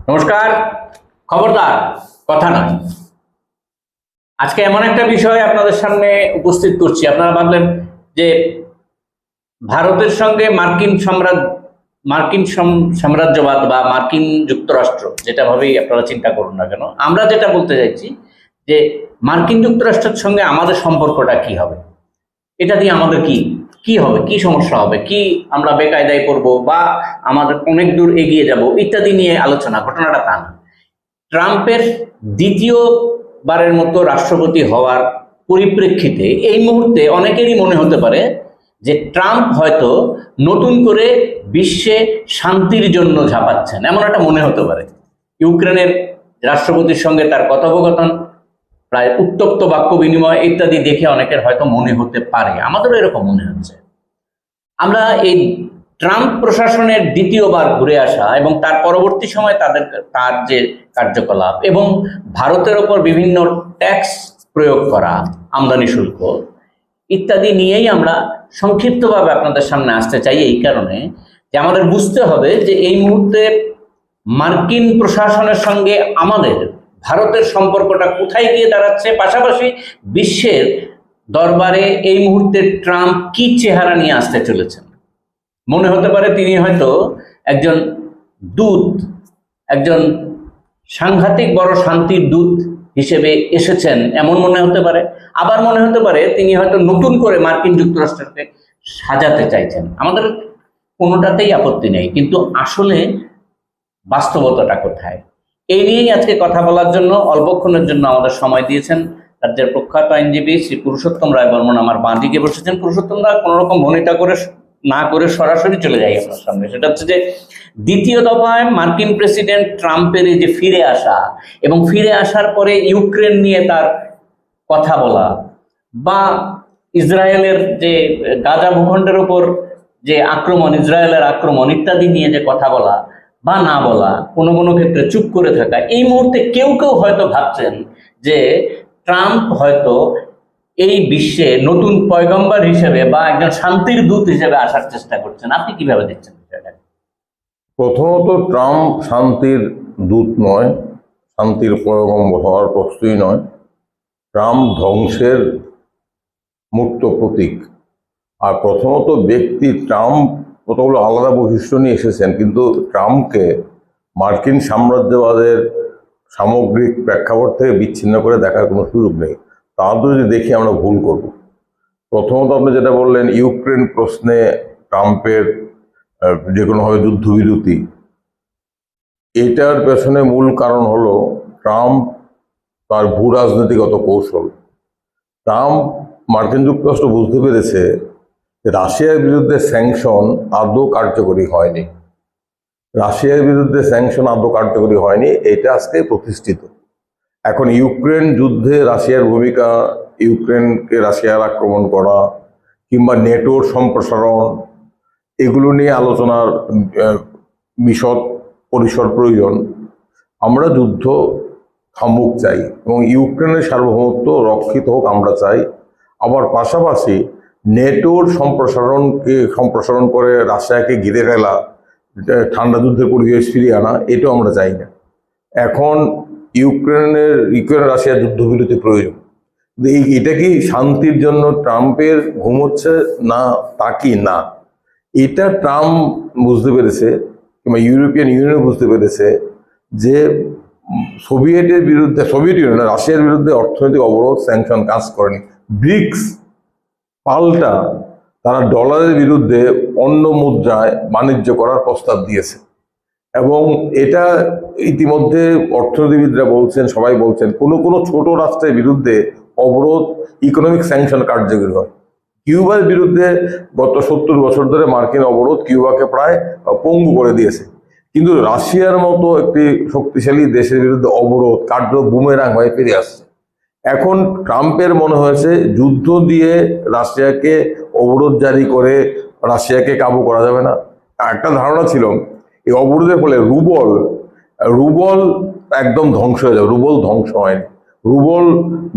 নমস্কার। খবরদার কথা নয়। আজকে এমন একটা বিষয় আপনাদের সামনে উপস্থিত করছি। আপনারা ভাবলেন যে ভারতের সঙ্গে মার্কিন সাম্রাজ্যবাদ বা মার্কিন যুক্তরাষ্ট্র, যেটা ভাবেই আপনারা চিন্তা করুন না কেন, আমরা যেটা বলতে চাইছি যে মার্কিন যুক্তরাষ্ট্রের সঙ্গে আমাদের সম্পর্কটা কি হবে, এটা দিয়ে আমাদের কি কি হবে, কি সমস্যা হবে, কি আমরা বেকায়দায় পড়বো বা আমাদের অনেক দূর এগিয়ে যাব ইত্যাদি নিয়ে আলোচনা। ঘটনাটা তা না। ট্রাম্পের দ্বিতীয়বারের মতো রাষ্ট্রপতি হওয়ার পরিপ্রেক্ষিতে এই মুহূর্তে অনেকেরই মনে হতে পারে যে ট্রাম্প হয়তো নতুন করে বিশ্বে শান্তির জন্য ঝাঁপাচ্ছেন, এমন একটা মনে হতে পারে। ইউক্রেনের রাষ্ট্রপতির সঙ্গে তার কথোপকথন, প্রায় উত্তপ্ত বাক্য বিনিময় ইত্যাদি দেখে অনেকের হয়তো মনে হতে পারে, আমাদেরও এরকম মনে হচ্ছে। আমরা এই ট্রাম্প প্রশাসনের দ্বিতীয়বার ঘুরে আসা এবং তার পরবর্তী সময় তার যে কার্যকলাপ এবং ভারতের ওপর বিভিন্ন ট্যাক্স প্রয়োগ করা, আমদানি শুল্ক ইত্যাদি নিয়েই আমরা সংক্ষিপ্তভাবে আপনাদের সামনে আসতে চাই। এই কারণে যে আমাদের বুঝতে হবে যে এই মুহূর্তে মার্কিন প্রশাসনের সঙ্গে আমাদের ভারতের সম্পর্কটা কোথায় গিয়ে দাঁড়াচ্ছে, পাশাপাশি বিশ্বের দরবারে এই মুহূর্তে ট্রাম্প কি চেহারা নিয়ে আসতে চলেছেন। মনে হতে পারে তিনি হয়তো একজন দূত, একজন সাংঘাতিক বড় শান্তির দূত হিসেবে এসেছেন, এমন মনে হতে পারে। আবার মনে হতে পারে তিনি হয়তো নতুন করে মার্কিন যুক্তরাষ্ট্রকে সাজাতে চাইছেন। আমাদের কোনোটাতেই আপত্তি নেই, কিন্তু আসলে বাস্তবতাটা কোথায়, এই নিয়েই আজকে কথা বলার জন্য অল্পক্ষণের জন্য আমাদের সময় দিয়েছেন রাজ্যের প্রখ্যাত আইনজীবী শ্রী পুরুষোত্তম রায় বর্মন আমার বাঁ দিকে বসেছেন। পুরুষোত্তম রায় কোনো রকম ভনিতা করে না করে সরাসরি চলে যাই আপনার সামনে। সেটা হচ্ছে যে দ্বিতীয় দফায় মার্কিন প্রেসিডেন্ট ট্রাম্পের এই যে ফিরে আসা এবং ফিরে আসার পরে ইউক্রেন নিয়ে তার কথা বলা, বা ইসরায়েলের যে গাজা ভূখণ্ডের ওপর যে আক্রমণ, ইসরায়েলের আক্রমণ ইত্যাদি নিয়ে যে কথা বলা বা না বলা, কোনো কোনো ক্ষেত্রে চুপ করে থাকা, এই মুহূর্তে কেউ কেউ হয়তো ভাবছেন যে ট্রাম্প হয়তো এই বিশ্বে নতুন পয়গম্বর হিসেবে বা একজন শান্তির দূত হিসেবে আসার চেষ্টা করছেন। আপনি কিভাবে দেখছেন বিষয়টা? প্রথমত, ট্রাম্প শান্তির দূত নয়, শান্তির পয়গম্বর হওয়ার প্রশ্নই নয়। ট্রাম্প ধ্বংসের মূর্ত প্রতীক। আর প্রথমত ব্যক্তি ট্রাম্প কতগুলো আলাদা বৈশিষ্ট্য নিয়ে এসেছেন, কিন্তু ট্রাম্পকে মার্কিন সাম্রাজ্যবাদের সামগ্রিক প্রেক্ষাপট থেকে বিচ্ছিন্ন করে দেখার কোনো সুযোগ নেই। তাহলে যদি দেখি আমরা ভুল করব। প্রথমত আপনি যেটা বললেন, ইউক্রেন প্রশ্নে ট্রাম্পের যে কোনোভাবে যুদ্ধবিরতি, এটার পেছনে মূল কারণ হলো ট্রাম্প তার ভূ রাজনীতিগত কৌশল। ট্রাম্প মার্কিন যুক্তরাষ্ট্র বুঝতে পেরেছে যে রাশিয়ার বিরুদ্ধে স্যাংশন আদৌ কার্যকরী হয়নি। রাশিয়ার বিরুদ্ধে স্যাংশন আদৌ কার্যকরী হয়নি, এটা আজকে প্রতিষ্ঠিত। এখন ইউক্রেন যুদ্ধে রাশিয়ার ভূমিকা, ইউক্রেনকে রাশিয়ার আক্রমণ করা কিংবা নেটোর সম্প্রসারণ, এগুলো নিয়ে আলোচনার বিশদ পরিসর প্রয়োজন। আমরা যুদ্ধ থামুক চাই এবং ইউক্রেনের সার্বভৌমত্ব রক্ষিত হোক আমরা চাই। আবার পাশাপাশি নেটোর সম্প্রসারণ করে রাশিয়াকে ঘিরে ফেলা, ঠান্ডা যুদ্ধের পরিবেশ ফিরিয়ে আনা, এটাও আমরা চাই না। এখন ইউক্রেন রাশিয়ার যুদ্ধবিরতি প্রয়োজন। এটা কি শান্তির জন্য ট্রাম্পের ঘুম হচ্ছে না, তা কি না? এটা ট্রাম্প বুঝতে পেরেছে, কিংবা ইউরোপিয়ান ইউনিয়ন বুঝতে পেরেছে যে সোভিয়েত ইউনিয়ন রাশিয়ার বিরুদ্ধে অর্থনৈতিক অবরোধ, স্যাংশন কাজ করেনি। ব্রিক্স পাল্টা তারা ডলারের বিরুদ্ধে অন্য মুদ্রায় বাণিজ্য করার প্রস্তাব দিয়েছে এবং এটা ইতিমধ্যে অর্থনীতিবিদরা বলছেন, সবাই বলছেন, কোনো কোনো ছোট রাষ্ট্রের বিরুদ্ধে অবরোধ, ইকোনমিক স্যাংশন কার্যকরী হয়। কিউবার বিরুদ্ধে গত 70 বছর ধরে মার্কিন অবরোধ কিউবাকে প্রায় পঙ্গু করে দিয়েছে, কিন্তু রাশিয়ার মতো একটি শক্তিশালী দেশের বিরুদ্ধে অবরোধ কার্য বুমেরাং হয়ে ফিরে আসছে। এখন ট্রাম্পের মনে হয়েছে যুদ্ধ দিয়ে রাশিয়াকে অবরোধ জারি করে রাশিয়াকে কাবু করা যাবে না। একটা ধারণা ছিল এই অবরোধের ফলে রুবল একদম ধ্বংস হয়ে যাবে। রুবল ধ্বংস হয়নি। রুবল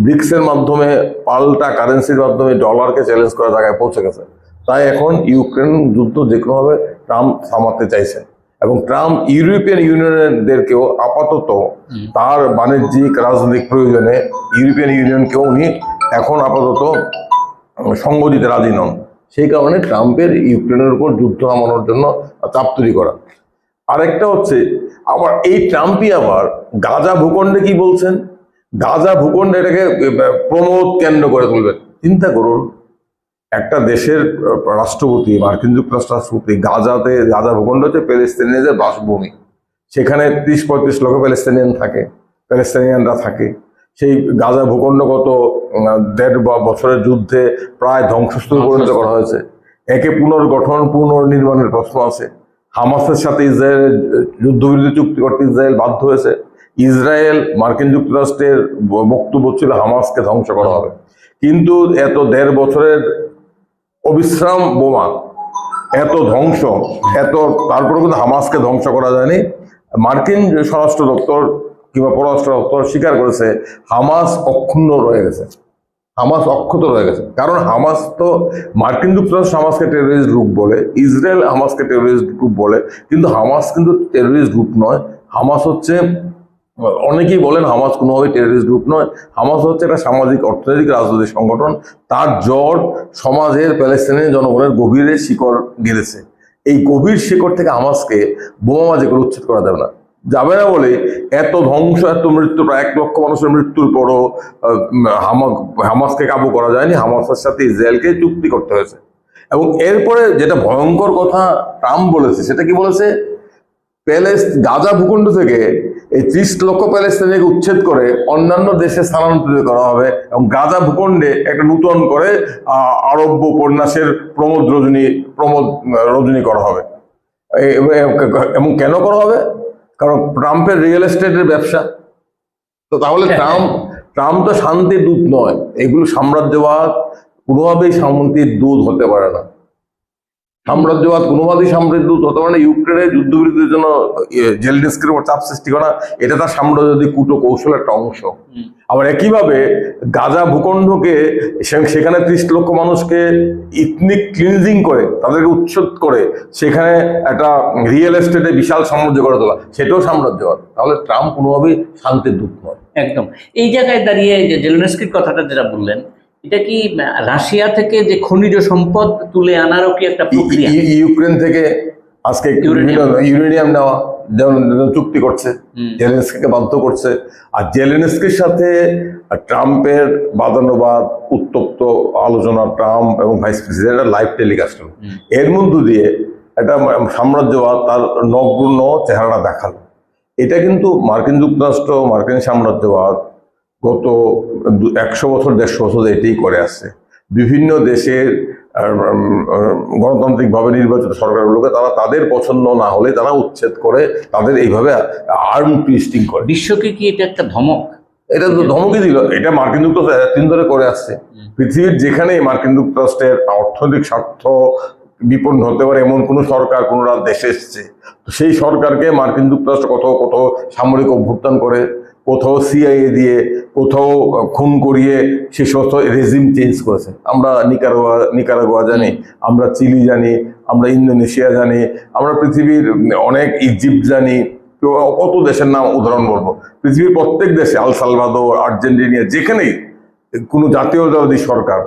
ব্রিক্সের মাধ্যমে, পাল্টা কারেন্সির মাধ্যমে ডলারকে চ্যালেঞ্জ করার জায়গায় পৌঁছে গেছে। তাই এখন ইউক্রেন যুদ্ধ যে কোনোভাবে ট্রাম্প থামাতে চাইছেন এবং ট্রাম্প ইউরোপিয়ান ইউনিয়নেরদেরকেও আপাতত তার বাণিজ্যিক রাজনৈতিক প্রয়োজনে ইউরোপিয়ান ইউনিয়নকেও উনি এখন আপাতত সঙ্গ দিতে রাজি নন। সেই কারণে ট্রাম্পের ইউক্রেনের উপর যুদ্ধ নামানোর জন্য চাপ তৈরি করা। আরেকটা হচ্ছে আবার এই ট্রাম্পই আবার গাজা ভূখণ্ডে কি বলছেন, গাজা ভূখণ্ডে এটাকে প্রমোদ কেন্দ্র করে তুলবেন। চিন্তা করুন, একটা দেশের রাষ্ট্রপতি, মার্কিন যুক্তরাষ্ট্র রাষ্ট্রপতি গাজা ভূখণ্ড হচ্ছে প্যালেস্তানিয়ানদের বাসভূমি, সেখানে 30-35 লক্ষ প্যালেস্তানিয়ানরা থাকে। সেই গাজা ভূখণ্ড গত 1.5 বছরের যুদ্ধে প্রায় ধ্বংসস্তূপে পরিণত করা হয়েছে। একে পুনর্গঠন পুনর্নির্মাণের প্রশ্ন আছে। হামাসের সাথে ইসরায়েলের যুদ্ধবিরতি চুক্তি করতে ইসরায়েল বাধ্য হয়েছে। ইসরায়েল মার্কিন যুক্তরাষ্ট্রের বক্তব্য ছিল হামাসকে ধ্বংস করা হবে, কিন্তু এত 1.5 বছরের অবিশ্রাম বোমা, এত ধ্বংস, তারপরে কিন্তু হামাসকে ধ্বংস করা যায়নি। মার্কিন স্বরাষ্ট্র দপ্তর কিংবা পররাষ্ট্র দপ্তর স্বীকার করেছে হামাস অক্ষুণ্ণ রয়ে গেছে, হামাস অক্ষত রয়ে গেছে। কারণ হামাস তো, মার্কিন যুক্তরাষ্ট্র হামাসকে টেরোরিস্ট গ্রুপ বলে, ইসরায়েল হামাসকে টেরোরিস্ট গ্রুপ বলে, কিন্তু হামাস কিন্তু টেরোরিস্ট গ্রুপ নয়। হামাস হচ্ছে, অনেকেই বলেন হামাস কোনোভাবে টেরোরিস্ট গ্রুপ নয়। হামাস হচ্ছে একটা সামাজিক, অর্থনৈতিক, রাজনৈতিক সংগঠন। তার জ্বর সমাজের প্যালেস্তাইনি জনগণের গভীরে শিকড় গেড়েছে। এই গভীর শিকড় থেকে হামাসকে বোমাবাজি করে উচ্ছেদ করা যাবে না, বলে এত ধ্বংস, এত মৃত্যু, প্রায় 1 লক্ষ মানুষের মৃত্যুর পরও হামাসকে কাবু করা যায়নি। হামাসের সাথে ইসরায়েলকে চুক্তি করতে হয়েছে। এবং এরপরে যেটা ভয়ঙ্কর কথা ট্রাম্প বলেছে, সেটা কি বলেছে, গাজা ভূখণ্ড থেকে এই 30 লক্ষ প্যালেস্তাইনিকে উচ্ছেদ করে অন্যান্য দেশে স্থানান্তরিত করা হবে এবং গাজা ভূখণ্ডে একটা নূতন করে আরব্য উপন্যাসের প্রমোদ রজনী করা হবে। এবং কেন করা হবে? কারণ ট্রাম্পের রিয়েল এস্টেটের ব্যবসা। তো তাহলে ট্রাম্প তো শান্তির দূত নয়, এগুলো সাম্রাজ্যবাদ কোনোভাবেই শান্তির দূত হতে পারে না। সাম্রাজ্যবাদ কোনোভাবেই শান্তির দূত হতে পারে না। ইউক্রেনের যুদ্ধবিরতির জন্য জেলেনস্কির উপর চাপ সৃষ্টি করা, এটা তার সাম্রাজ্যবাদী কূট কৌশলের একটা অংশ। আবার একইভাবে গাজা ভূখণ্ডকে, সেখানে 30 লক্ষ মানুষকে ইথনিক ক্লিনজিং করে, তাদেরকে উচ্ছেদ করে সেখানে একটা রিয়েল এস্টেটে বিশাল সাম্রাজ্য গড়ে তোলা, সেটাও সাম্রাজ্যবাদ। তাহলে ট্রাম্প কোনোভাবেই শান্তির দূত নয়। একদম। এই জায়গায় দাঁড়িয়ে যে জেলেনস্কির কথাটা যেটা বললেন, এটা কি রাশিয়া থেকে যে খনিজ সম্পদ তুলে আনারও কি একটা প্রক্রিয়া? ইউক্রেন থেকে আজকে ইউরেনিয়াম নেওয়া যেমন চুক্তি করছে, জেলেনস্কিকে বাধ্য করছে। আর জেলেনস্কির সাথে ট্রাম্পের বাদানুবাদ, উত্তপ্ত আলোচনা, ট্রাম্প এবং ভাইস প্রেসিডেন্টের লাইভ টেলিকাস্ট, এর মধ্য দিয়ে একটা সাম্রাজ্যবাদ তার নগ্ন চেহারা দেখালো। এটা কিন্তু মার্কিন যুক্তরাষ্ট্র, মার্কিন সাম্রাজ্যবাদ গত 100 বছর 150 বছর এটাই করে আসছে। বিভিন্ন দেশের গণতান্ত্রিকভাবে নির্বাচিত সরকারগুলোকে তারা তাদের পছন্দ না হলে তারা উচ্ছেদ করে, তাদের এইভাবে আর্ম টুইস্টিং করে। বিশ্বকে কি এটা একটা ধমক? এটা তো ধমকই দিল। এটা মার্কিন যুক্তরাষ্ট্র এতদিন ধরে করে আসছে। পৃথিবীর যেখানেই মার্কিন যুক্তরাষ্ট্রের অর্থনৈতিক স্বার্থ বিপন্ন হতে পারে এমন কোনো সরকার, কোনো দেশে এসছে, সেই সরকারকে মার্কিন যুক্তরাষ্ট্র কোথাও সামরিক অভ্যুত্থান করে, কোথাও সিআইএ দিয়ে, কোথাও খুন করিয়ে সে সমস্ত রেজিম চেঞ্জ করেছে। আমরা নিকারাগুয়া জানি, আমরা চিলি জানি, আমরা ইন্দোনেশিয়া জানি, আমরা পৃথিবীর অনেক, ইজিপ্ট জানি, কত দেশের নাম উদাহরণ বলবো। পৃথিবীর প্রত্যেক দেশে, আল সালভাদোর, আর্জেন্টিনা, যেখানেই কোনো জাতীয়তাবাদী সরকার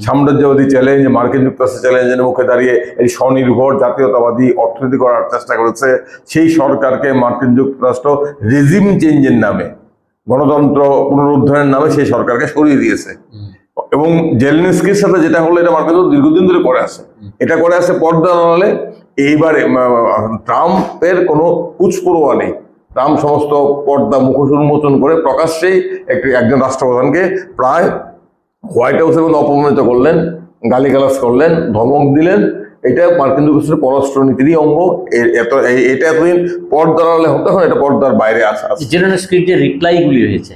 সাম্রাজ্যবাদী চ্যালেঞ্জ, মার্কিন যুক্তরাষ্ট্রের চ্যালেঞ্জের মুখে দাঁড়িয়ে এই স্বনির্ভর জাতীয়তাবাদী অর্থনীতি করার চেষ্টা করেছে, সেই সরকারকে মার্কিন যুক্তরাষ্ট্র রেজিম চেঞ্জের নামে, গণতন্ত্র পুনরুদ্ধারের নামে সেই সরকারকে সরিয়ে দিয়েছে। এবং জেলেনস্কির সাথে যেটা হলো, এটা মার্কিন দীর্ঘদিন ধরে করে আসে, এটা করে আসে পর্দা আড়ালে। এইবারে ট্রাম্পের কোনো কুচপরোয়া নেই। ট্রাম্প সমস্ত পর্দা মুখোশ উন্মোচন করে প্রকাশ্যেই একজন রাষ্ট্রপ্রধানকে প্রায় হোয়াইট হাউসের মধ্যে অপমানিত করলেন, গালিগালাজ করলেন, ধমক দিলেন। এটা মার্কিন যুক্তরাষ্ট্রের পররাষ্ট্র নীতিরই অঙ্গ। এটা এতদিন পর্দার আড়ালে হতো, এখন এটা পর্দার বাইরে আসা। জেলেনস্কির যে রিপ্লাইগুলি হয়েছে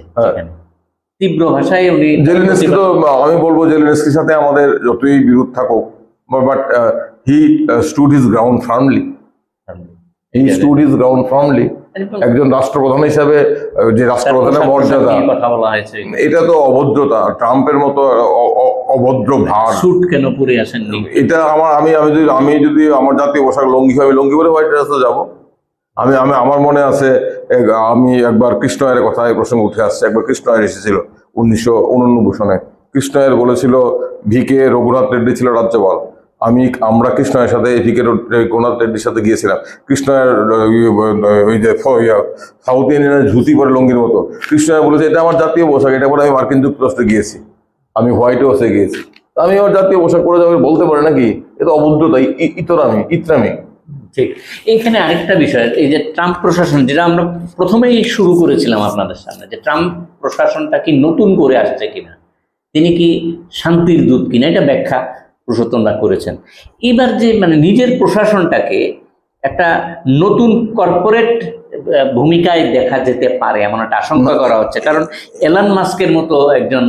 তীব্র ভাষায়, উনি জেলেনস্কি তো, আমি বলবো জেলেনস্কির সাথে আমাদের যতই বিরোধ থাকুক, but he stood his ground firmly. একজন রাষ্ট্রপ্রধান হিসাবে যে রাষ্ট্রপ্রধানের মর্যাদা, কথা বলা হয়েছে, এটা তো অভদ্রতা। ট্রাম্পের মতো অভদ্র ভার, স্যুট কেন পরে আসেননি? এটা আমি যদি আমার জাতীয় পোশাক লুঙ্গি হয়, আমি লুঙ্গি পরে হোয়াইট হাউসে যাবো। আমি আমি আমার মনে আছে আমি একবার কৃষ্ণয়ের কথা এই প্রসঙ্গে উঠে আসছে, একবার কৃষ্ণয়ের এসেছিল 1989 সনে। কৃষ্ণয়ের বলেছিল ভিকে রঘুনাথ রেড্ডি ছিল রাজ্যপাল, আমরা কৃষ্ণয়ের সাথে ভিকে রঘুনাথ রেড্ডির সাথে গিয়েছিলাম। কৃষ্ণয়ের ওই যে সাউথ ইন্ডিয়ানের ধুতি পরে লঙ্গির মতো, কৃষ্ণয়ের বলেছে এটা আমার জাতীয় পোশাক, এটা পরে আমি মার্কিন যুক্তরাষ্ট্রে গিয়েছি, আমি হোয়াইট হাউসে গিয়েছি, আমি আমার জাতীয় পোশাক পরে যাবে বলতে পারে নাকি? এটা অভদ্রতা, ইতরামি। ঠিক। এইখানে আরেকটা বিষয়, এই যে ট্রাম্প প্রশাসন, যেটা আমরা প্রথমেই শুরু করেছিলাম আপনাদের সামনে, যে ট্রাম্প প্রশাসনটা কি নতুন করে আসছে কিনা, তিনি কি শান্তির দূত কিনা, এটা ব্যাখ্যা পুরুষোত্তমরা করেছেন। এবার যে মানে নিজের প্রশাসনটাকে একটা নতুন কর্পোরেট ভূমিকায় দেখা যেতে পারে এমন একটা আশঙ্কা করা হচ্ছে, কারণ এলন মাস্কের মতো একজন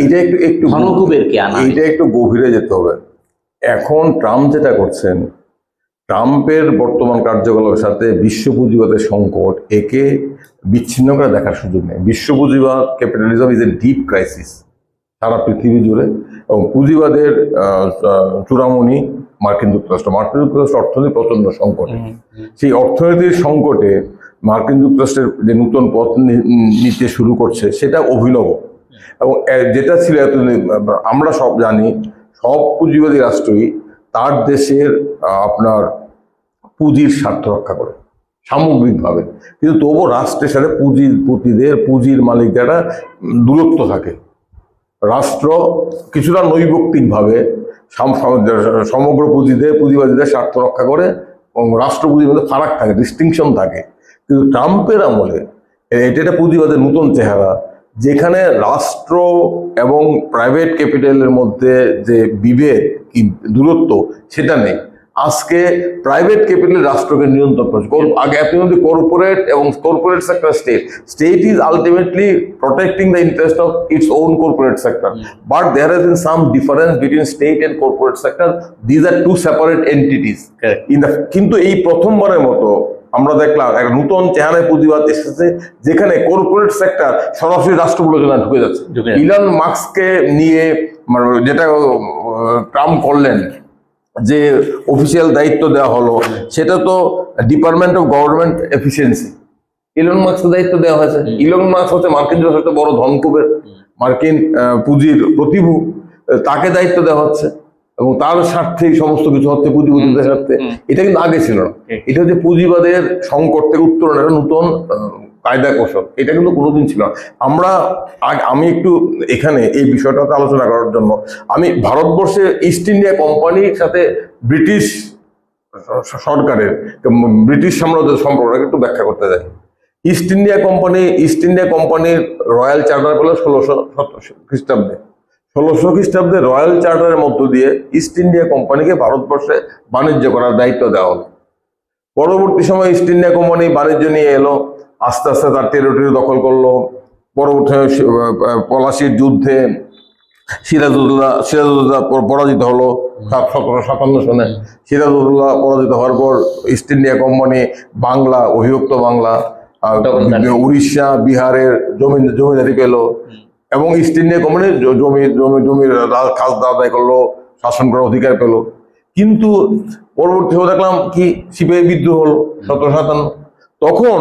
এটা একটু ধনকুবেরকে আনা, এটা একটু গভীরে যেতে হবে। এখন ট্রাম্প যেটা করছেন, ট্রাম্পের বর্তমান কার্যকলাপের সাথে বিশ্ব পুঁজিবাদের সংকট, একে বিচ্ছিন্ন করে দেখার সুযোগ নেই। বিশ্ব পুঁজিবাদ, capitalism is a deep crisis সারা পৃথিবী জুড়ে, এবং পুঁজিবাদের চূড়ামণি মার্কিন যুক্তরাষ্ট্র অর্থনীতি প্রচন্ড সংকটে। সেই অর্থনীতির সংকটে মার্কিন যুক্তরাষ্ট্রের যে নতুন পথ নিতে শুরু করছে সেটা অভিনব, এবং যেটা ছিল আমরা সব জানি, সব পুঁজিবাদী রাষ্ট্রই তার দেশের আপনার পুঁজির স্বার্থ রক্ষা করে সামগ্রিকভাবে, কিন্তু তবুও রাষ্ট্রের সাথে পুঁজির মালিকরা দূরত্ব থাকে। রাষ্ট্র কিছুটা নৈবক্তিকভাবে সমগ্র পুঁজিবাদীদের স্বার্থ রক্ষা করে, এবং রাষ্ট্র পুঁজির মধ্যে ফারাক থাকে, ডিস্টিংশন থাকে। কিন্তু ট্রাম্পের আমলে এটা পুঁজিবাদের নতুন চেহারা, যেখানে রাষ্ট্র এবং প্রাইভেট ক্যাপিটালের মধ্যে যে বিভেদ কি দূরত্ব সেটা নেই। আজকে প্রাইভেট ক্যাপিটাল রাষ্ট্রকে নিয়ন্ত্রণ করছে। আগে আপনি যদি কর্পোরেট এবং corporate sector state is ultimately protecting the interest of its own corporate sector, but there has been some difference between state and corporate sector. These are two separate entities. কিন্তু এই প্রথমবারের মতো আমরা দেখলাম এক নতুন চেহারায় পুঁজিবাদ এসেছে, যেখানে কর্পোরেট সেক্টর সরাসরি রাষ্ট্র প্রযোজনা ঢুকে যাচ্ছে। ইলন মাস্ককে নিয়ে যেটা ট্রাম্প করলেন, যে অফিসিয়াল দায়িত্ব দেওয়া হলো, সেটা তো department of government efficiency, Elon মাস্ককে দায়িত্ব দেওয়া হয়েছে। ইলন মাস্ক হচ্ছে মার্কিন যুক্তরাষ্ট্রের বড় ধনকুবের, মার্কিন পুঁজির প্রতিভূ, তাকে দায়িত্ব দেওয়া হচ্ছে, এবং তার স্বার্থেই সমস্ত কিছু হচ্ছে, পুঁজিপতিদের স্বার্থে। এটা কিন্তু আগে ছিল না। এটা হচ্ছে পুঁজিবাদের সংকট থেকে উত্তরণের নতুন কায়দা কৌশল, এটা কিন্তু কোনোদিন ছিল না। আমি একটু এখানে এই বিষয়টাতে আলোচনা করার জন্য আমি ভারতবর্ষে ইস্ট ইন্ডিয়া কোম্পানির সাথে ব্রিটিশ সরকারের, ব্রিটিশ সাম্রাজ্যের সম্পর্কটাকে একটু ব্যাখ্যা করতে চাই। ইস্ট ইন্ডিয়া কোম্পানির রয়্যাল চার্টার পেল 1617 খ্রিস্টাব্দে। 1600 খ্রিস্টাব্দে রয়্যাল চার্টারের মধ্য দিয়ে ইস্ট ইন্ডিয়া কোম্পানিকে ভারতবর্ষে বাণিজ্য করার দায়িত্ব দেওয়া হলো। পরবর্তী সময় ইস্ট ইন্ডিয়া কোম্পানি বাণিজ্য নিয়ে এলো, আস্তে আস্তে তার টেরিটরি দখল করলো। পরবর্তী পলাশির যুদ্ধে সিরাজউদ্দৌলা পরাজিত হলো 1757 সনে। সিরাজউদ্দৌলা পরাজিত হওয়ার পর ইস্ট ইন্ডিয়া কোম্পানি বাংলা, অবিভক্ত বাংলা, উড়িষ্যা, বিহারের জমিদারি পেল, এবং ইস্ট ইন্ডিয়া কোম্পানি জমির খাজনা আদায় করলো, শাসন করার অধিকার পেল। কিন্তু পরবর্তী দেখলাম কি সিপাহী বিদ্রোহ হলো 1757। তখন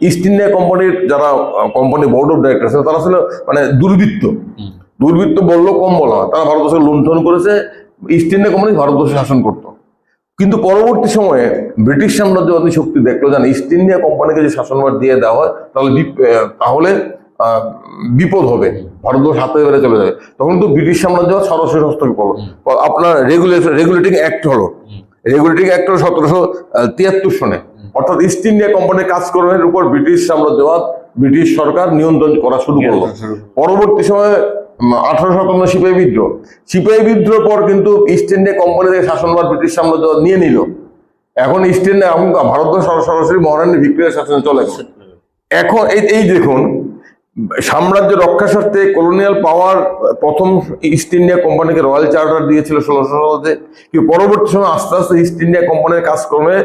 ইস্ট ইন্ডিয়া কোম্পানির যারা কোম্পানি বোর্ড অফ ডাইরেক্টর ছিল, তারা ছিল মানে দুর্বৃত্ত বললেও কম বলা হয়। তারা ভারতবর্ষে লুণ্ঠন করেছে, ইস্ট ইন্ডিয়া কোম্পানি ভারতবর্ষে শাসন করতো। কিন্তু পরবর্তী সময়ে ব্রিটিশ সাম্রাজ্যবাদী শক্তি দেখলো যে ইস্ট ইন্ডিয়া কোম্পানিকে যে শাসনভার দিয়ে দেওয়া হয় তাহলে বিপদ হবে, ভারতবর্ষ হাতে বেড়ে চলে যাবে। তখন তো ব্রিটিশ সাম্রাজ্য সরাসরি হস্তক্ষেপ করলো। আপনার রেগুলেটিং অ্যাক্ট হলো 1773 সনে। অর্থাৎ ইস্ট ইন্ডিয়া কোম্পানির কাজকর্মের উপর ব্রিটিশ সাম্রাজ্যবাদ, ব্রিটিশ সরকার নিয়ন্ত্রণ করা শুরু করলো। পরবর্তী সময়ে 1857 সিপাহী বিদ্রোহ পর কিন্তু ইস্ট ইন্ডিয়া কোম্পানি থেকে শাসনভার ব্রিটিশ সাম্রাজ্যবাদ নিয়ে নিল। এখন ইস্ট ইন্ডিয়া ভারতবর্ষ সরাসরি মহারানী ভিক্টোরিয়ার শাসনে চলে গেল। এখন এই দেখুন, সাম্রাজ্য রক্ষার স্বার্থে কলোনিয়াল পাওয়ার প্রথম ইস্ট ইন্ডিয়া কোম্পানিকে রয়্যাল চার্টার দিয়েছিল 1600 শতাব্দীতে, কিন্তু পরবর্তী সময় আস্তে আস্তে ইস্ট ইন্ডিয়া কোম্পানির কাজকর্মে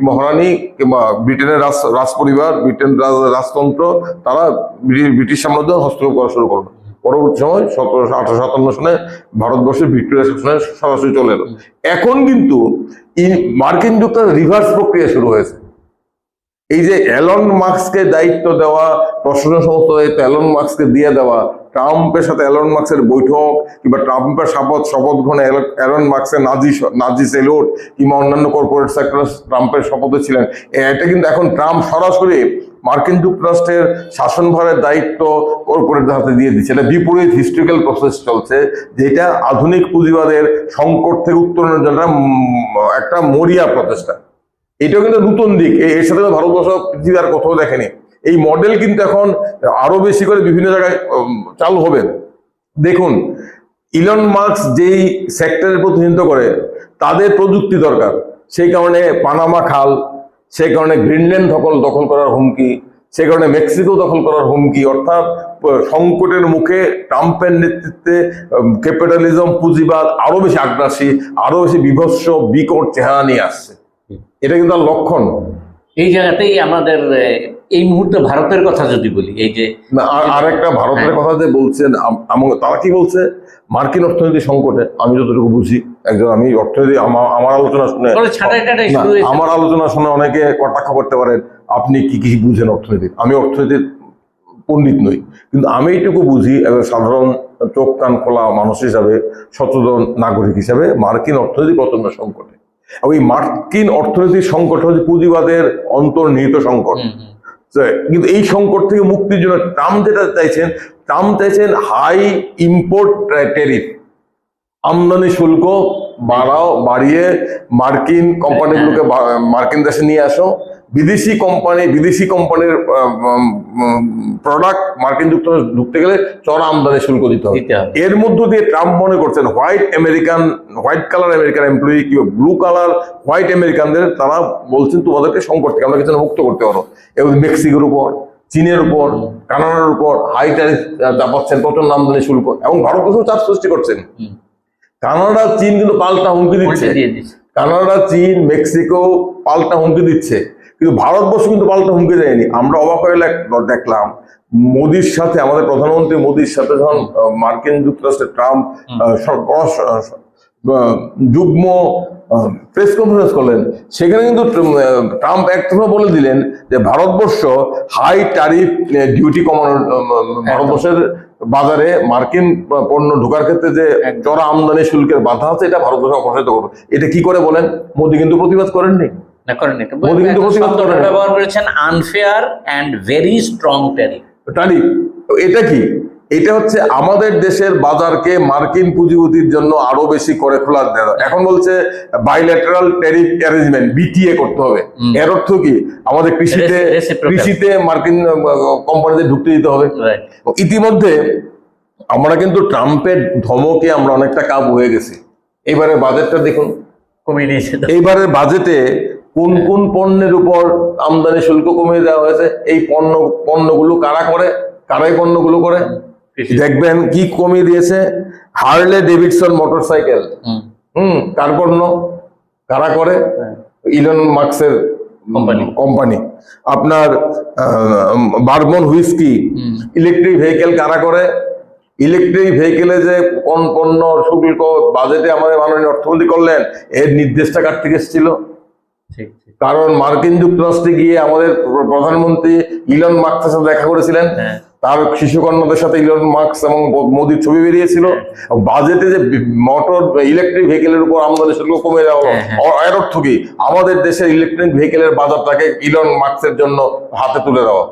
মহারানী কিংবা ব্রিটেনের রাজ পরিবার, ব্রিটেন রাজতন্ত্র, তারা ব্রিটিশ সাম্রাজ্য হস্তক্ষেপ করা শুরু করলো। পরবর্তী সময় 1857 সনে ভারতবর্ষের ভিক্টোরিয়া শাসনে সরাসরি চলে এলো। এখন কিন্তু মার্কিন যুক্তরাষ্ট্রের রিভার্স প্রক্রিয়া শুরু হয়েছে। এই যে এলন মাস্ককে দায়িত্ব দেওয়া, প্রশাসন সমস্ত দায়িত্ব এলন মাস্ককে দিয়ে দেওয়া, ট্রাম্পের সাথে এলন মাস্কের বৈঠক কিংবা ট্রাম্পের শপথ গ্রহণে এলন মাস্কের নাজি সেলুট কিংবা অন্যান্য কর্পোরেট সেক্টর ট্রাম্পের শপথে ছিলেন, এটা কিন্তু এখন ট্রাম্প সরাসরি মার্কিন যুক্তরাষ্ট্রের শাসনভারের দায়িত্ব কর্পোরেটদের হাতে দিয়ে দিচ্ছে। এটা বিপরীত হিস্ট্রিক্যাল প্রসেস চলছে, যেটা আধুনিক পুঁজিবাদের সংকট থেকে উত্তরণের জন্য একটা মরিয়া প্রচেষ্টা। এটাও কিন্তু নতুন দিক, এর সাথে ভারতবর্ষ পৃথিবী আর কোথাও দেখেনি। এই মডেল কিন্তু এখন আরো বেশি করে বিভিন্ন জায়গায় চালু হবে। দেখুন, ইলন মাস্ক যেই সেক্টরের প্রতিনিধিত্ব করে তাদের প্রযুক্তি দরকার, সেই কারণে পানামা খাল, সেই কারণে গ্রিনল্যান্ড দখল করার হুমকি, সেই কারণে মেক্সিকো দখল করার হুমকি। অর্থাৎ সংকটের মুখে ট্রাম্পের নেতৃত্বে ক্যাপিটালিজম, পুঁজিবাদ আরো বেশি আগ্রাসী, আরো বেশি বিভৎস বিকট চেহারা নিয়ে আসছে। এটা কিন্তু আর লক্ষণ। এই জায়গাতেই আমাদের এই মুহূর্তে ভারতের কথা যদি বলি, এই যে আর একটা ভারতের কথা যে বলছেন, তারা কি বলছে, মার্কিন অর্থনীতি সংকটে। আমি যতটুকু বুঝি, আমি অর্থনীতি আমার আলোচনা শুনে আমার আলোচনা শুনে অনেকে কটাক্ষ করতে পারেন, আপনি কি কি বুঝেন অর্থনীতি। আমি অর্থনীতির পণ্ডিত নই, কিন্তু আমি এইটুকু বুঝি সাধারণ চোখ কান খোলা মানুষ হিসাবে, সচেতন নাগরিক হিসাবে, মার্কিন অর্থনীতি প্রচন্ড সংকটে। ওই মার্কিন অর্থনৈতিক সংকট হচ্ছে পুঁজিবাদের অন্তর্নিহিত সংকট। কিন্তু এই সংকট থেকে মুক্তির জন্য ট্রাম্প যেটা চাইছেন হাই ইম্পোর্ট ট্যারিফ, আমদানি শুল্ক বাড়িয়ে মার্কিন কোম্পানিগুলোকে মার্কিন দেশে নিয়ে আসো, বিদেশি কোম্পানির প্রোডাক্ট মার্কিন যুক্তরাষ্ট্রে ঢুকতে গেলে চড়া আমদানি শুল্ক দিতে হবে। এর মধ্য দিয়ে ট্রাম্প মনে করছেন হোয়াইট কালার আমেরিকান এমপ্লয়ি কিংবা ব্লু কালার হোয়াইট আমেরিকানদের, তারা বলছেন তোমাদেরকে সংকট থেকে আমরা কিছু মুক্ত করতে পারো। এবং মেক্সিকোর উপর, চীনের উপর, কানাডার উপর হাই ট্যারিফ চাপাচ্ছেন, প্রচন্ড আমদানি শুল্ক, এবং ভারতবর্ষও চাপ সৃষ্টি করছেন। কানাডা, চীন কিন্তু পাল্টা হুমকি দিচ্ছে। কানাডা, চীন, মেক্সিকো পাল্টা হুমকি দিচ্ছে, কিন্তু ভারতবর্ষ কিন্তু পাল্টা হুমকি দেয়নি। আমরা অবাক হয়ে দেখলাম মোদির সাথে, আমাদের প্রধানমন্ত্রী মোদির সাথে যখন মার্কিন যুক্তরাষ্ট্রের ট্রাম্প যুগ্ম প্রেস কনফারেন্স করলেন, সেখানে কিন্তু ট্রাম্প একতরফা বলে দিলেন যে ভারতবর্ষ হাই ট্যারিফ ডিউটি কমানোর, ভারতবর্ষের বাজারে মার্কিন পণ্য ঢোকার ক্ষেত্রে যে চড়া আমদানি শুল্কের বাধা আছে, এটা ভারতবর্ষ অপসারিত করবে। এটা কি করে বলেন? মোদি কিন্তু প্রতিবাদ করেননি। মোদি কিন্তু প্রতিবাদ ব্যবহার করেছেন unfair and very strong tariff. এটা কি? এটা হচ্ছে আমাদের দেশের বাজারকে মার্কিন পুঁজিপতির জন্য আরো বেশি করে খোলা দেওয়া। এখন বলছে বাইল্যাটারাল ট্যারিফ অ্যারেঞ্জমেন্ট, বিটিএ করতে হবে। এর অর্থ কি? আমাদের কৃষিতে মার্কিন কোম্পানিদের ঢুকতে দিতে হবে। ইতিমধ্যে আমরা কিন্তু ট্রাম্পের ধমকে আমরা অনেকটা কাবু হয়ে গেছি। এবারে বাজেটটা দেখুন, কমিয়ে দিয়েছে। এইবারের বাজেটে কোন কোন পণ্যের উপর আমদানি শুল্ক কমিয়ে দেওয়া হয়েছে, এই পণ্যগুলো কারাই পণ্যগুলো করে দেখবেন কি কমিয়ে দিয়েছে। হার্লে ডেভিডসন মোটরসাইকেল, কার পণ্য, কারা করে? ইলন মাস্কের কোম্পানি। আপনার বারবন হুইস্কি, ইলেকট্রিক ভেহিকেল কারা করে? ইলেকট্রিক ভেহিকেলে যে কোন পণ্য শুল্ক বাজেটে আমাদের মাননীয় অর্থমন্ত্রী করলেন, এর নির্দেশটা কার থেকে এসেছিল? কারণ মার্কিন যুক্তরাষ্ট্রে গিয়ে আমাদের প্রধানমন্ত্রী ইলন মাস্কের সাথে দেখা করেছিলেন, তার শিশুকন্যাদের সাথে ইলন মাস্ক এবং মোদির ছবি বেরিয়েছিল। বাজেটে যে মোটর ইলেকট্রিক ভেহিকেলের উপর আমদানি শুল্ক কমে দেওয়া হলো, এর অর্থ কি? আমাদের দেশের ইলেকট্রিক ভেহিকেলের বাজারটাকে ইলন মাস্কের জন্য হাতে তুলে দেওয়া।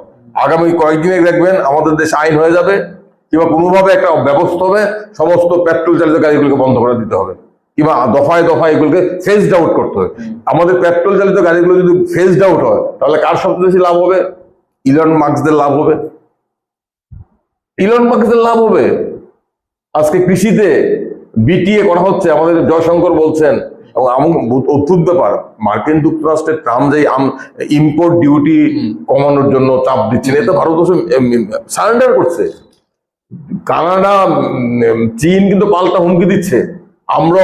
আগামী কয়েকদিনে দেখবেন আমাদের দেশে আইন হয়ে যাবে, কিংবা কোনোভাবে একটা ব্যবস্থা হবে, সমস্ত পেট্রোল চালিত গাড়িগুলোকে বন্ধ করে দিতে হবে, কিংবা দফায় দফায় এগুলোকে ফেজড আউট করতে হবে। আমাদের পেট্রোল চালিত গাড়িগুলো যদি ফেজড আউট হয়, তাহলে কার সবচেয়ে বেশি লাভ হবে? ইলন মাস্কদের লাভ হবে। ইলন মাস্কদের লাভ হবে। আজকে কৃষিতে বিটিএ করা হচ্ছে, আমাদের জয়শঙ্কর বলছেন। এবং অদ্ভুত ব্যাপার, মার্কিন যুক্তরাষ্ট্রের ট্রাম্প যে ইম্পোর্ট ডিউটি কমানোর জন্য চাপ দিচ্ছেন, এতে ভারতবর্ষ সারেন্ডার করছে। কানাডা, চীন কিন্তু পাল্টা হুমকি দিচ্ছে। আমরা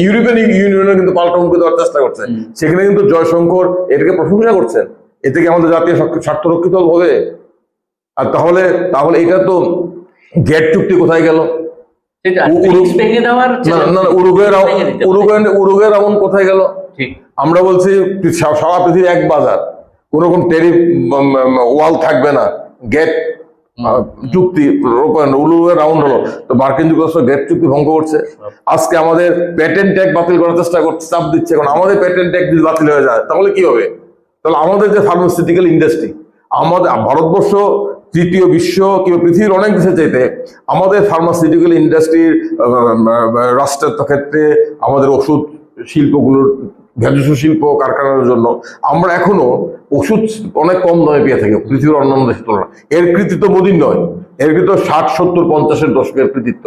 ইউরোপিয়ান ইউনিয়নে কিন্তু পাল্টা হুমকি দেওয়ার চেষ্টা করছে। সেখানে কিন্তু জয়শঙ্কর এটাকে প্রশংসা করছেন। এতে কি আমাদের জাতীয় স্বার্থ রক্ষিত হবে? আর তাহলে এটা তো গ্যাট চুক্তি কোথায় গেল? উরুগুয়ের এমন কোথায় গেল? আমরা বলছি সারা পৃথিবী এক বাজার, কোন রকম টেরিফ ওয়াল থাকবে না, গেট চুক্তি রাউন্ড হলো, তো মার্কিন যুক্তরাষ্ট্র গেট চুক্তি ভঙ্গ করছে। আজকে আমাদের প্যাটেন্ট ট্যাক্স বাতিল করার চেষ্টা করছে, চাপ দিচ্ছে। এখন আমাদের প্যাটেন্ট ট্যাক্স যদি বাতিল হয়ে যায় তাহলে কি হবে? তাহলে আমাদের যে ফার্মাসিউটিক্যাল ইন্ডাস্ট্রি, আমাদের ভারতবর্ষ তৃতীয় বিশ্ব কিংবা পৃথিবীর অনেক দেশের চাইতে আমাদের ফার্মাসিউটিক্যাল ইন্ডাস্ট্রির রাষ্ট্রায়ত্ত ক্ষেত্রে আমাদের ওষুধ শিল্পগুলোর ভেষজ শিল্প কারখানার জন্য আমরা এখনো ওষুধ অনেক কম দামে পেয়ে থাকি পৃথিবীর অন্যান্য দেশের তুলনায়। এর কৃতিত্ব মোদির নয়, এর কৃতিত্ব 60, 70, 50-এর দশকের কৃতিত্ব।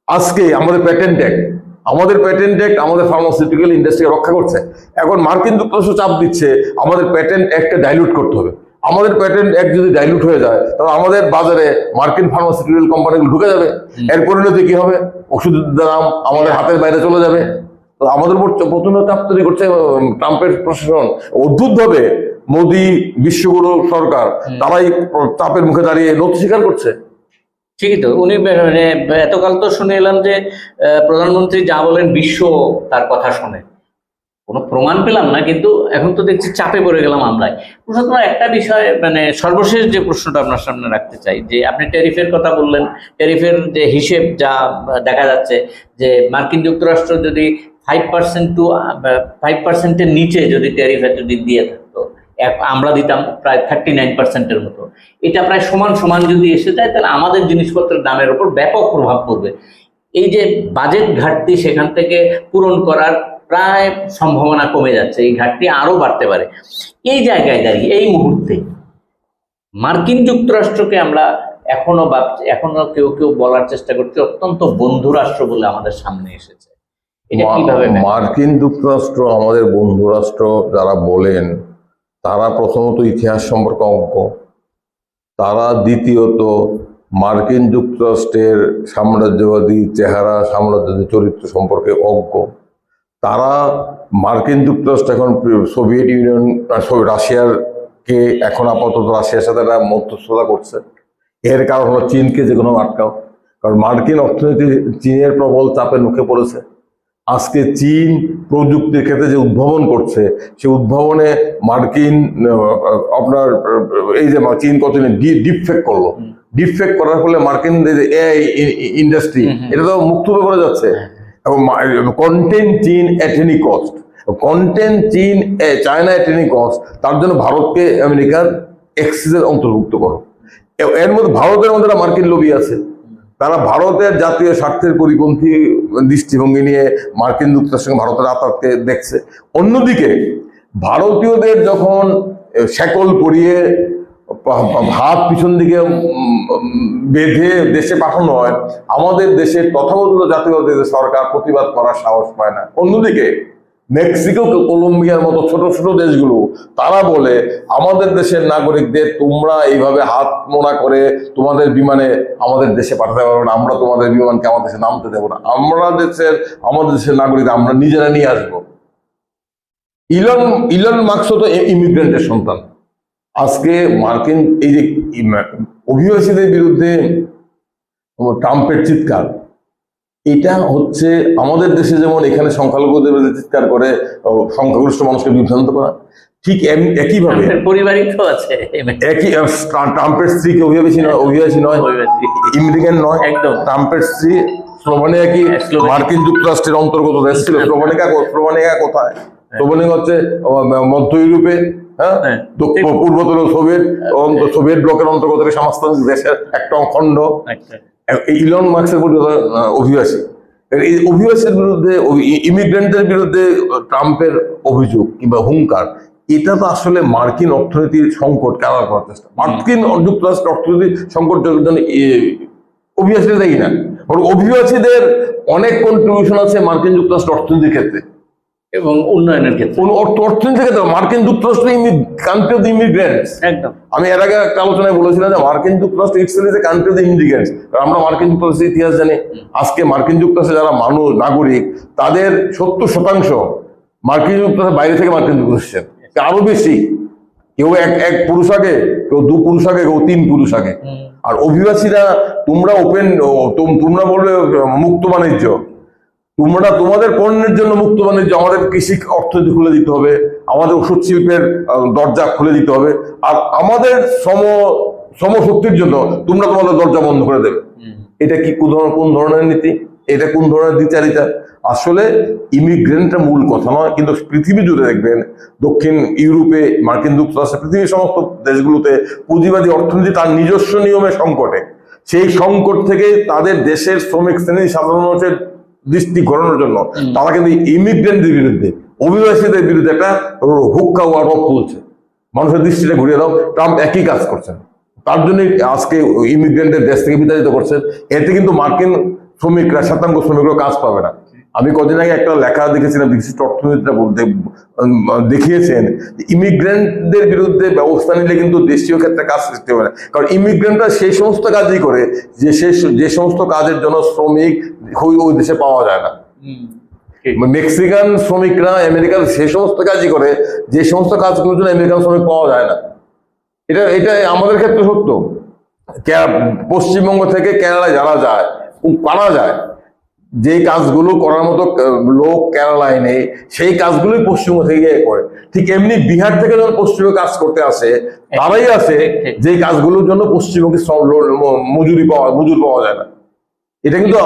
আজকে আমাদের প্যাটেন্ট অ্যাক্ট আমাদের ফার্মাসিউটিক্যাল ইন্ডাস্ট্রি রক্ষা করছে। এখন মার্কিন যুক্তরাষ্ট্র চাপ দিচ্ছে আমাদের প্যাটেন্ট অ্যাক্টকে ডাইলুট করতে হবে। আমাদের প্যাটেন্ট অ্যাক্ট যদি ডাইলুট হয়ে যায় তাহলে আমাদের বাজারে মার্কিন ফার্মাসিউটিক্যাল কোম্পানিগুলো ঢুকে যাবে। এর পরিণতি কি হবে? ওষুধের দাম আমাদের হাতের বাইরে চলে যাবে। তো আমাদের উপর প্রচন্ড চাপ তৈরি করছে ট্রাম্পের প্রশাসন। অদ্ভুতভাবে মোদি, বিশ্বগুরু সরকার তারাই চাপের মুখে দাঁড়িয়ে নথি স্বীকার করছে। ঠিকই তো, উনি মানে এতকাল তো শুনে এলাম যে প্রধানমন্ত্রী যা বলেন বিশ্ব তার কথা শোনে, কোনো প্রমাণ পেলাম না, কিন্তু এখন তো দেখছি চাপে পড়ে গেলাম আমরাই। প্রশ্ন তোমার একটা বিষয়, মানে সর্বশেষ যে প্রশ্নটা আপনার সামনে রাখতে চাই, যে আপনি ট্যারিফের কথা বললেন, ট্যারিফের যে হিসেব যা দেখা যাচ্ছে যে মার্কিন যুক্তরাষ্ট্র যদি 5% টু 5%-এর নিচে যদি ট্যারিফ যদি দিয়ে থাকতো, আমরা দিতাম প্রায় 39%-এর মতো, এটা প্রায় সমান সমান যদি এসে যায় তাহলে আমাদের জিনিসপত্রের দামের উপর ব্যাপক প্রভাব পড়বে। এই যে বাজেট ঘাটতি, সেখান থেকে পূরণ করার প্রায় সম্ভাবনা কমে যাচ্ছে, এই ঘাটতি আরো বাড়তে পারে। এই জায়গায় দাঁড়িয়ে এই মুহূর্তে মার্কিন যুক্তরাষ্ট্রকে আমরা এখনো কেউ কেউ বলার চেষ্টা করছে অত্যন্ত বন্ধু রাষ্ট্র বলে আমাদের সামনে এসেছে। এটা কিভাবে? মার্কিন যুক্তরাষ্ট্র আমাদের বন্ধু রাষ্ট্র যারা বলেন তারা প্রথমত ইতিহাস সম্পর্কে অজ্ঞ, তারা দ্বিতীয়ত মার্কিন যুক্তরাষ্ট্রের সাম্রাজ্যবাদী চেহারা, সাম্রাজ্যবাদী চরিত্র সম্পর্কে অজ্ঞ। তারা মার্কিন যুক্তরাষ্ট্র এখন সোভিয়েত ইউনিয়ন, রাশিয়ারকে এখন আপাতত রাশিয়ার সাথে একটা মধ্যস্থতা করছে। এর কারণ হলো চীনকে যে কোনো আটকাও, কারণ মার্কিন অর্থনীতি চীনের প্রবল চাপের মুখে পড়েছে। আজকে চীন প্রযুক্তির ক্ষেত্রে যে উদ্ভাবন করছে, সে উদ্ভাবনে মার্কিন আপনার এই যে চীন কতদিন ডিপফেক করলো, ডিপফেক করার ফলে মার্কিন এআই ইন্ডাস্ট্রি এটা তো মুক্ত করে যাচ্ছে। এবং কন্টেন্ট চীন এট এনি কস্ট, কন্টেন্ট চীন চায়না এট এনি কস্ট, তার জন্য ভারতকে আমেরিকার এক্সিসের অন্তর্ভুক্ত করো। এর মধ্যে ভারতের মধ্যে মার্কিন লবি আছে, তারা ভারতের জাতীয় স্বার্থের পরিপন্থী দৃষ্টিভঙ্গি নিয়ে মার্কিন যুক্তরাষ্ট্রের সঙ্গে ভারতের আতাতকে দেখছে। অন্যদিকে ভারতীয়দের যখন শেকল পরিয়ে হাত পিছন দিকে বেঁধে দেশে পাঠানো হয়, আমাদের দেশের তথাকথিত জাতীয়তাবাদী সরকার প্রতিবাদ করার সাহস পায় না। অন্যদিকে মেক্সিকো, কলম্বিয়ার মতো ছোট ছোট দেশগুলো তারা বলে আমাদের দেশের নাগরিকদের তোমরা এইভাবে হাত মোড়া করে তোমাদের বিমানে আমাদের দেশে পাঠাতে পারবে না, আমরা তোমাদের বিমানকে আমাদের দেশে নামতে দেবো না, আমাদের দেশের নাগরিক আমরা নিজেরা নিয়ে আসবো। ইলন মাস্ক তো ইমিগ্রেন্টের সন্তান। আজকে মার্কিন এই যে অভিবাসীদের বিরুদ্ধে ট্রাম্পের চিৎকার, এটা হচ্ছে আমাদের দেশে যেমন এখানে সংখ্যালঘুদের বিরুদ্ধে চিৎকার করে সংখ্যাগরিষ্ঠ মানুষকে বিভ্রান্ত করা, ঠিক একইভাবে পরিবারই তো আছে একই ট্রাম্পের স্ত্রী কি অভিবাসী নয়, ইমিগ্রেন্ট নয়। একদম ট্রাম্পের স্ত্রী স্লোভানিয়া কি মার্কিন যুক্তরাষ্ট্রের অন্তর্গত দেশ ছিল? স্লোভানিয়া কোথায়? স্লোভানিয়া হচ্ছে মধ্য ইউরোপে, পূর্বতন সোভিয়েত ব্লকের অন্তর্গত সমাজতান্ত্রিক দেশের একটা খণ্ড। ইলন মাস্কের অভিবাসী, এই অভিবাসীর বিরুদ্ধে, ইমিগ্রেন্টদের বিরুদ্ধে ট্রাম্পের অভিযোগ কিংবা হুঙ্কার, এটা তো আসলে মার্কিন অর্থনীতির সংকট কারা করার চেষ্টা। মার্কিন যুক্তরাষ্ট্রের অর্থনৈতিক সংকট অভিবাসীদের দেখি না, অভিবাসীদের অনেক কন্ট্রিবিউশন আছে মার্কিন যুক্তরাষ্ট্রের অর্থনীতির ক্ষেত্রে এবং উন্নয়নের ক্ষেত্রে, অর্থনীতির ক্ষেত্রে। মার্কিন যুক্তরাষ্ট্র কান্ট্রি অফ দ্য ইমিগ্রেন্টস। একদম, আমি এর আগে একটা আলোচনায় বলেছিলাম যে মার্কিন যুক্তরাষ্ট্র itself is a country of the immigrants. আমরা মার্কিন যুক্তরাষ্ট্রের ইতিহাস জানি। আজকে মার্কিন যুক্তরাষ্ট্রে যারা মানুষ, নাগরিক, তাদের 70% মার্কিন যুক্তরাষ্ট্রের বাইরে থেকে মার্কিন যুক্তরাষ্ট্রে, আরো বেশি। কেউ এক পুরুষ আগে, কেউ 2 পুরুষ আগে, কেউ 3 পুরুষ আগে। আর অভিবাসীরা তোমরা বলবে মুক্ত বাণিজ্য, তোমরা তোমাদের পণ্যের জন্য মুক্ত বাণিজ্য, আমাদের কৃষি অর্থনীতি খুলে দিতে হবে, আমাদের ওষুধ শিল্পের দরজা খুলে দিতে হবে, আর আমাদের শ্রমশক্তির জন্য তোমরা তোমাদের দরজা বন্ধ করে দেবে। এটা কি কোন ধরনের নীতি? এটা কোন ধরনের দ্বিচারিতা? আসলে ইমিগ্রেন্টটা মূল কথা নয়, কিন্তু পৃথিবী জুড়ে দেখবেন, দক্ষিণ ইউরোপে, মার্কিন যুক্তরাষ্ট্রে, পৃথিবীর সমস্ত দেশগুলোতে পুঁজিবাদী অর্থনীতি তার নিজস্ব নিয়মে সংকটে। সেই সংকট থেকে তাদের দেশের শ্রমিক শ্রেণী, সাধারণ মানুষের দৃষ্টি ঘোরানোর জন্য তারা কিন্তু ইমিগ্রেন্টদের বিরুদ্ধে, অভিবাসীদের বিরুদ্ধে একটা হুক্কা ওয়ারক তুলছে। মানুষের দৃষ্টিটা ঘুরিয়ে দাও। ট্রাম্প একই কাজ করছেন, তার জন্যই আজকে ইমিগ্রেন্টদের দেশ থেকে বিতাড়িত করছেন। এতে কিন্তু মার্কিন শ্রমিকরা, শ্বেতাঙ্গ শ্রমিকরা কাজ পাবে না। আমি কদিন আগে একটা লেখা দেখেছিলাম, বিশিষ্ট অর্থনীতিটা বলতে দেখিয়েছেন ইমিগ্রেন্টদের বিরুদ্ধে ব্যবস্থা নিলে কিন্তু দেশীয় ক্ষেত্রে কাজ সৃষ্টি হবে না। কারণ ইমিগ্রেন্টরা সেই সমস্ত কাজই করে যে সমস্ত কাজের জন্য শ্রমিক ওই দেশে পাওয়া যায় না। মেক্সিকান শ্রমিকরা আমেরিকার সেই সমস্ত কাজই করে যে সমস্ত কাজগুলোর জন্য আমেরিকান শ্রমিক পাওয়া যায় না। এটা আমাদের ক্ষেত্রে সত্য। পশ্চিমবঙ্গ থেকে কেরালায় যারা যায়, পারা যায়, যে কাজগুলো করার মতো লোক কেরালায় নেই, সেই কাজগুলোই পশ্চিমবঙ্গ থেকে করে। ঠিক এমনি বিহার থেকে যখন পশ্চিমবঙ্গে কাজ করতে আসে, তারাই আছে যে কাজগুলোর জন্য পশ্চিমবঙ্গে মজুর পাওয়া যায় না। এটা কিন্তু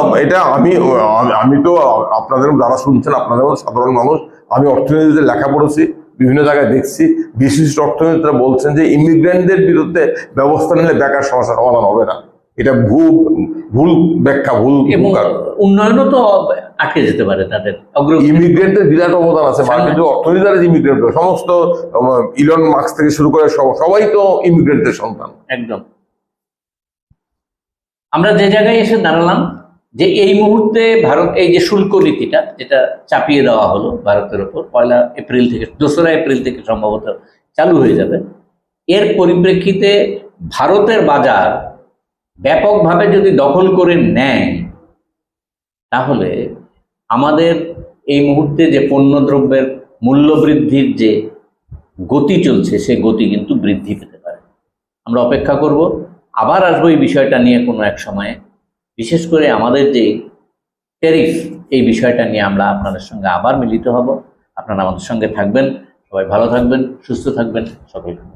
আমি তো আপনাদের যারা শুনছেন, আপনাদের সাধারণ মানুষ, আমি অর্থনীতিতে লেখা পড়েছি, বিভিন্ন জায়গায় দেখছি, বিশিষ্ট অর্থনীতিরা বলছেন যে ইমিগ্রেন্টদের বিরুদ্ধে ব্যবস্থা নিলে বেকার সমস্যার সমাধান হবে না। এটা ভুল ব্যাখ্যা, ভুল। উন্নয়নও তো আটকে যেতে পারে তাদের। ইমিগ্রেন্টের বিরাট অবদান আছে মার্কেটে, অর্থনীতির ইমিগ্রেন্ট, সমস্ত ইলন মাস্ক থেকে শুরু করে সবাই তো ইমিগ্রেন্টের সন্তান। একদম। আমরা যে জায়গায় এসে দাঁড়ালাম, যে এই মুহূর্তে ভারত এই যে শুল্ক নীতিটা যেটা চাপিয়ে দেওয়া হলো ভারতের উপর 1 এপ্রিল থেকে, 2রা এপ্রিল থেকে সম্ভবত চালু হয়ে যাবে, এর পরিপ্রেক্ষিতে ভারতের বাজার ব্যাপকভাবে যদি দখল করে নেয়, তাহলে আমাদের এই মুহূর্তে যে পণ্যদ্রব্যের মূল্যবৃদ্ধির যে গতি চলছে, সে গতি কিন্তু বৃদ্ধি পেতে পারে। আমরা অপেক্ষা করব, আবার আসবো এই বিষয়টা নিয়ে কোনো এক সময়ে। বিশেষ করে আমাদের যে ট্যারিফ, এই বিষয়টা নিয়ে আমরা আপনাদের সঙ্গে আবার মিলিত হব। আপনারা আমাদের সঙ্গে থাকবেন। সবাই ভালো থাকবেন, সুস্থ থাকবেন। সকলকে